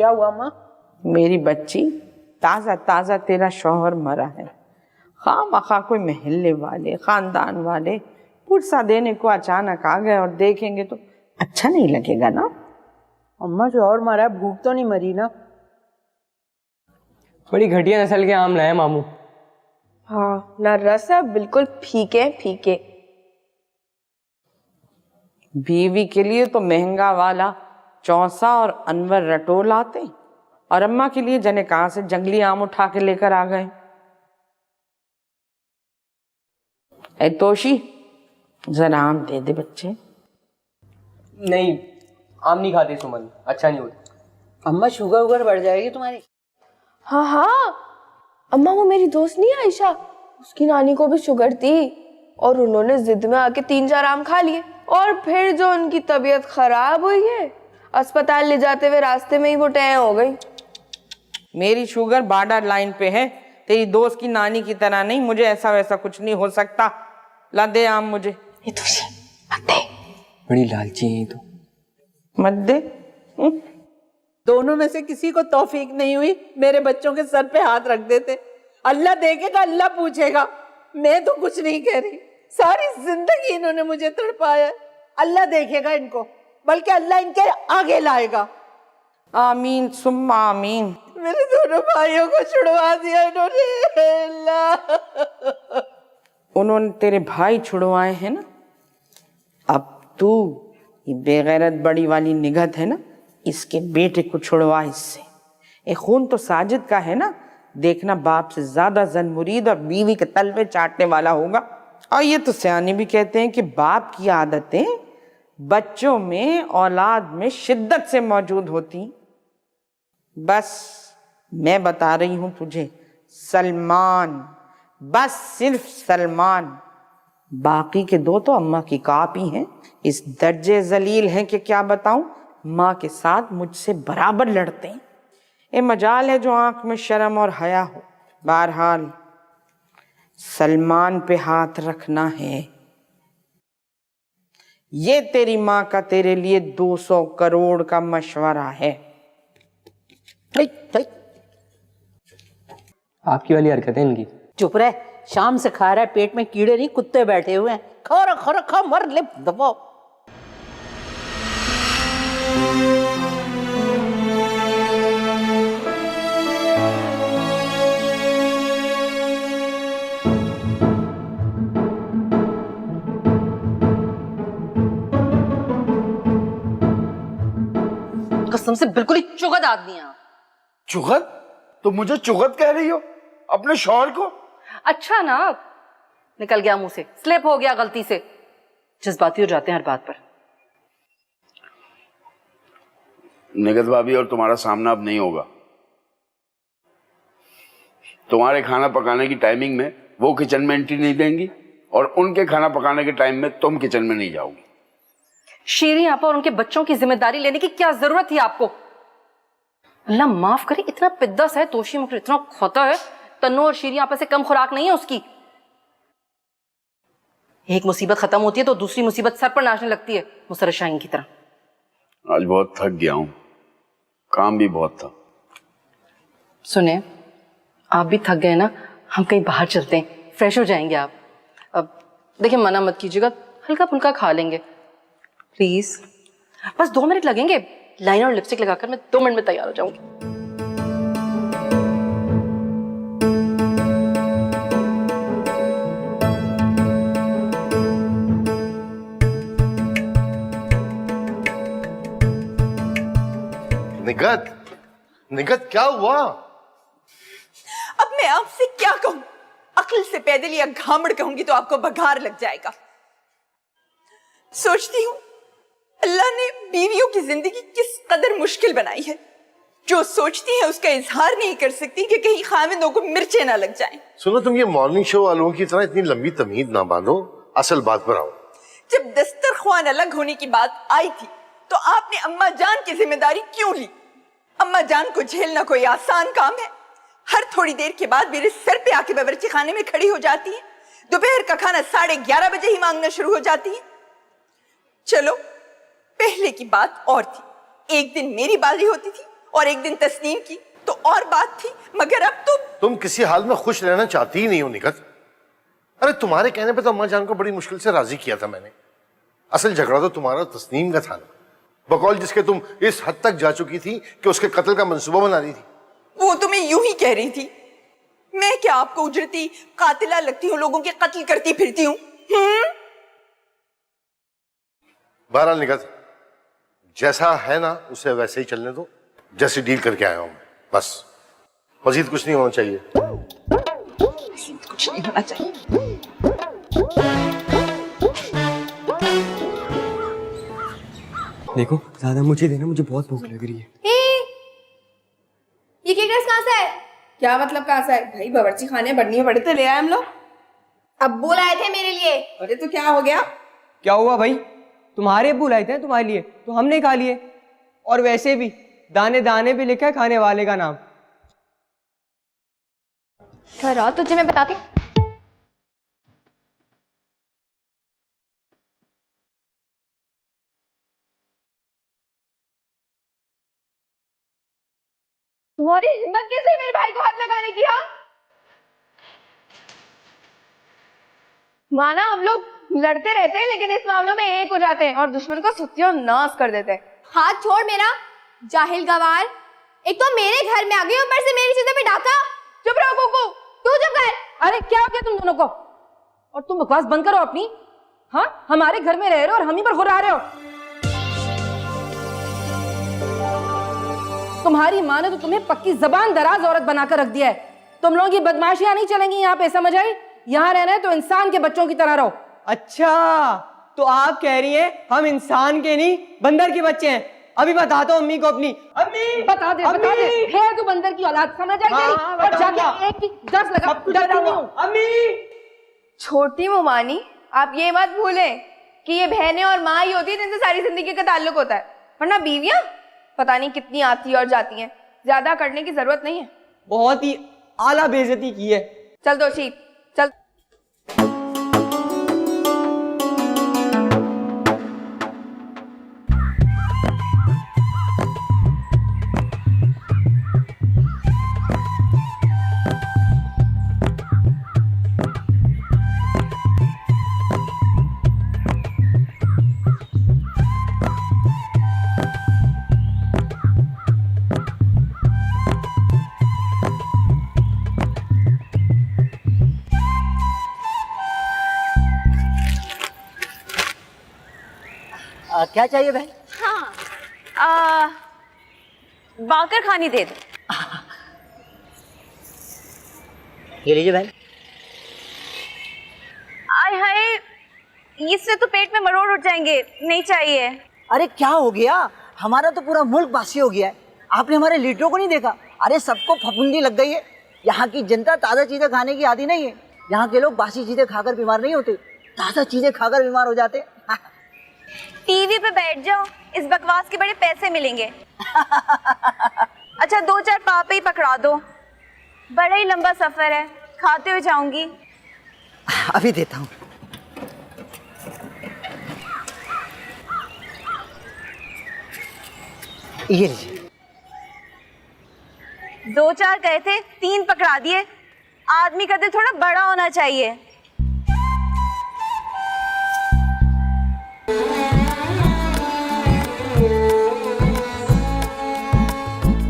क्या हुआ माँ? मेरी बच्ची, ताज़ा ताज़ा तेरा शौहर मरा है। खामखा कोई महल्ले वाले, खानदान वाले पुरसा देने को अचानक आ गए और देखेंगे तो अच्छा नहीं लगेगा ना। अम्मा शौहर मरा है, भूख तो नहीं मरी ना? बड़ी घटिया नस्ल के आम लाए मामू। हाँ, ना रस है, बिल्कुल फीके फीके। बीवी के लिए तो महंगा वाला चौसा और अनवर रटोल आते और अम्मा के लिए जने कहां से जंगली आम उठा के लेकर आ गए। ए तोशी, जरा आम दे दे बच्चे। नहीं, आम नहीं खाते सुमन, अच्छा नहीं होता। अम्मा शुगर वुगर बढ़ जाएगी तुम्हारी। हाँ हाँ, अम्मा वो मेरी दोस्त नहीं आयशा, उसकी नानी को भी शुगर थी और उन्होंने जिद में आके 3-4 आम खा लिए और फिर जो उनकी तबीयत खराब हुई है, अस्पताल ले जाते हुए रास्ते में ही वो टैं हो गई। मेरी शुगर बॉर्डर लाइन पे है, तेरी दोस्त की नानी की तरह नहीं। मुझे ऐसा वैसा कुछ नहीं हो सकता। ला दे आम मुझे। ये तो मत दे। बड़ी लालची है तो। मत दे। दोनों में से किसी को तौफीक नहीं हुई मेरे बच्चों के सर पे हाथ रख देते। अल्लाह देखेगा, अल्लाह पूछेगा। मैं तो कुछ नहीं कह रही, सारी जिंदगी इन्होंने मुझे तड़पाया। अल्लाह देखेगा इनको, बल्कि अल्लाह इनके आगे लाएगा। आमीन सुम्मा आमीन। मेरे दोनों भाइयों को छुड़वा दिया इन्होंने। अल्लाह, उन्होंने तेरे भाई छुड़वाए हैं ना, अब तू ये बेगैरत बड़ी वाली निगहत है ना, इसके बेटे को छुड़वा इससे। ये खून तो साजिद का है ना, देखना बाप से ज्यादा जन मुरीद और बीवी के तलवे चाटने वाला होगा। और ये तो सियाने भी कहते हैं कि बाप की आदतें बच्चों में, औलाद में शिद्दत से मौजूद होती। बस मैं बता रही हूं तुझे, सलमान, बस सिर्फ सलमान। बाकी के 2 तो अम्मा की कापी हैं, इस दर्जे जलील हैं कि क्या बताऊं। माँ के साथ मुझसे बराबर लड़ते हैं। ये मजाल है जो आंख में शर्म और हया हो। बहरहाल सलमान पे हाथ रखना है, ये तेरी माँ का तेरे लिए 200 करोड़ का मशवरा है। आपकी वाली हरकतें इनकी। चुप रह, शाम से खा रहा है, पेट में कीड़े नहीं कुत्ते बैठे हुए हैं। खा मर ले दबाओ। कसम से बिल्कुल ही चुगत आदमी है। चुगत? तो मुझे चुगत कह रही हो अपने शौहर को? अच्छा ना, निकल गया मुंह से, स्लिप हो गया गलती से। जज्बाती हो जाते हैं हर बात पर। निगत भाभी और तुम्हारा सामना अब नहीं होगा। तुम्हारे खाना पकाने की टाइमिंग में वो किचन में एंट्री नहीं देंगी और उनके खाना पकाने के टाइम में तुम किचन में नहीं जाओगी। शीरी आपा और उनके बच्चों की जिम्मेदारी लेने की क्या जरूरत थी आपको? अल्लाह माफ करे, इतना पिद्दस है तोशी मुकर, इतना खोता है। तन्नू और शीरी आपा से कम खुराक नहीं है उसकी। एक मुसीबत खत्म होती है तो दूसरी मुसीबत सर पर नाचने लगती है, मुसर्रत शाहीन की तरह। आज बहुत थक गया हूं, काम भी बहुत था। सुने, आप भी थक गए ना, हम कहीं बाहर चलते हैं, फ्रेश हो जाएंगे आप। अब देखिए, मना मत कीजिएगा, हल्का फुल्का खा लेंगे प्लीज। बस 2 मिनट लगेंगे, लाइनर और लिपस्टिक लगाकर मैं 2 मिनट में तैयार हो जाऊंगी। निगत क्या हुआ? अब मैं आपसे क्या कहूं? अक्ल से पैदल या घामड़ कहूंगी तो आपको बघार लग जाएगा। सोचती हूं अल्लाह ने बीवियों की जिंदगी किस कदर मुश्किल बनाई है। जो सोचती है उसका इजहार नहीं कर सकती कि कहीं खाविंदों को मिर्चें ना लग जाएं। सुनो, तुम ये मॉर्निंग शो वालों की तरह इतनी लंबी तमीज ना बांधो, असल बात पर आओ। जब दस्तरख्वान अलग होने की बात आई थी तो आपने अम्मा जान की जिम्मेदारी क्यों ली? अम्मा जान को झेलना कोई आसान काम है? हर थोड़ी देर के बाद मेरे सर पे आके बावर्ची खाने में खड़ी हो जाती है, दोपहर का खाना 11:30 बजे ही मांगना शुरू हो जाती है। चलो, पहले की बात और थी, एक दिन मेरी बारी होती थी और एक दिन तस्नीम की तो और बात थी, मगर अब तो तुम किसी हाल में खुश रहना चाहती ही नहीं हो निकत। अरे तुम्हारे कहने पे तो अम्मा जान को बड़ी मुश्किल से राजी किया था मैंने। असल झगड़ा तो तुम्हारा तस्नीम का था ना, बकौल जिसके तुम इस हद तक जा चुकी थी कि उसके कत्ल का मंसूबा बना रही थी। वो तो मैं यूं ही कह रही थी। मैं क्या आपको उजरती कातिला लगती हूँ, लोगों के कत्ल करती फिरती हूँ? बहरहाल निकत, जैसा है ना उसे वैसे ही चलने दो, जैसी डील करके आया हूं मैं, बस मजीद कुछ नहीं होना चाहिए। कुछ नहीं होना चाहिए। देखो ज्यादा मुझे देना, मुझे बहुत भूख लग रही है। ये केकर्स कहाँ से है? क्या मतलब कहाँ से है? भाई बावर्ची खाने बढ़नी पड़े तो ले आए हम लोग। अब्बू लाए थे मेरे लिए। अरे तो क्या हो गया? क्या हुआ भाई? तुम्हारे अब्बू लाए थे तुम्हारे लिए, तो हमने खा लिए। और वैसे भी दाने दाने पे लिखा है खाने वाले का नाम। ठहरा, तुझे मैं बताती हूँ। तुम्हारी हिम्मत कैसे मेरे भाई को हाथ लगाने की? हाँ माना हम लोग लड़ते रहते हैं, लेकिन इस मामले में एक हो जाते हैं और दुश्मन को सत्यानाश कर देते हैं। हाथ छोड़ मेरा, जाहिल गवार। एक तो मेरे घर में आ गई, ऊपर से मेरी चीजों पे डाका। चुप रहो कुकू, तू चुप कर। अरे क्या हो गया तुम दोनों को? और तुम बकवास बंद करो अपनी। हाँ, हमारे घर में रह रहे हो और हम ही पर खुरा रहे हो। तुम्हारी माँ ने तो तुम्हें पक्की जबान दराज औरत बनाकर रख दिया है। तुम लोगों की बदमाशियां नहीं चलेंगी यहाँ पे, समझ आई? यहाँ रहना है तो इंसान के बच्चों की तरह रहो। अच्छा, तो आप कह रही हैं हम इंसान के नहीं बंदर के बच्चे हैं। अभी बताता हूँ अम्मी को अपनी। अम्मी बता दे, बता दे। है तू बंदर की औलाद, समझ आई तेरी? और जाके एक की 10 लगा, डरती नहीं हूँ। अम्मी छोटी मुमानी, आप ये मत भूलें कि ये बहनें और माँ ही होती है जिनसे सारी जिंदगी का ताल्लुक होता है, वरना बीवियां पता नहीं कितनी आती और जाती हैं। ज्यादा करने की जरूरत नहीं है। बहुत ही आला बेइज्जती की है। चल दोषी चल। क्या चाहिए बहन? हाँ, बाकर खानी दे दो। ये लीजिए बहन। आय हाय, इससे तो पेट में मरोड़ उठ जाएंगे, नहीं चाहिए। अरे क्या हो गया? हमारा तो पूरा मुल्क बासी हो गया है। आपने हमारे लीडरों को नहीं देखा? अरे सबको फफूंदी लग गई है। यहाँ की जनता ताज़ा चीज़ें खाने की आदी नहीं है। यहाँ के लोग बासी चीज़ें खाकर बीमार नहीं होते, ताज़ा चीज़ें खाकर बीमार हो जाते। टीवी पे बैठ जाओ, इस बकवास के बड़े पैसे मिलेंगे। अच्छा 2-4 पापे ही पकड़ा दो, बड़ा ही लंबा सफर है, खाते हुए जाऊंगी। अभी देता हूँ। ये लीजिए। 2-4 कहे थे, 3 पकड़ा दिए। आदमी का दिल थोड़ा बड़ा होना चाहिए।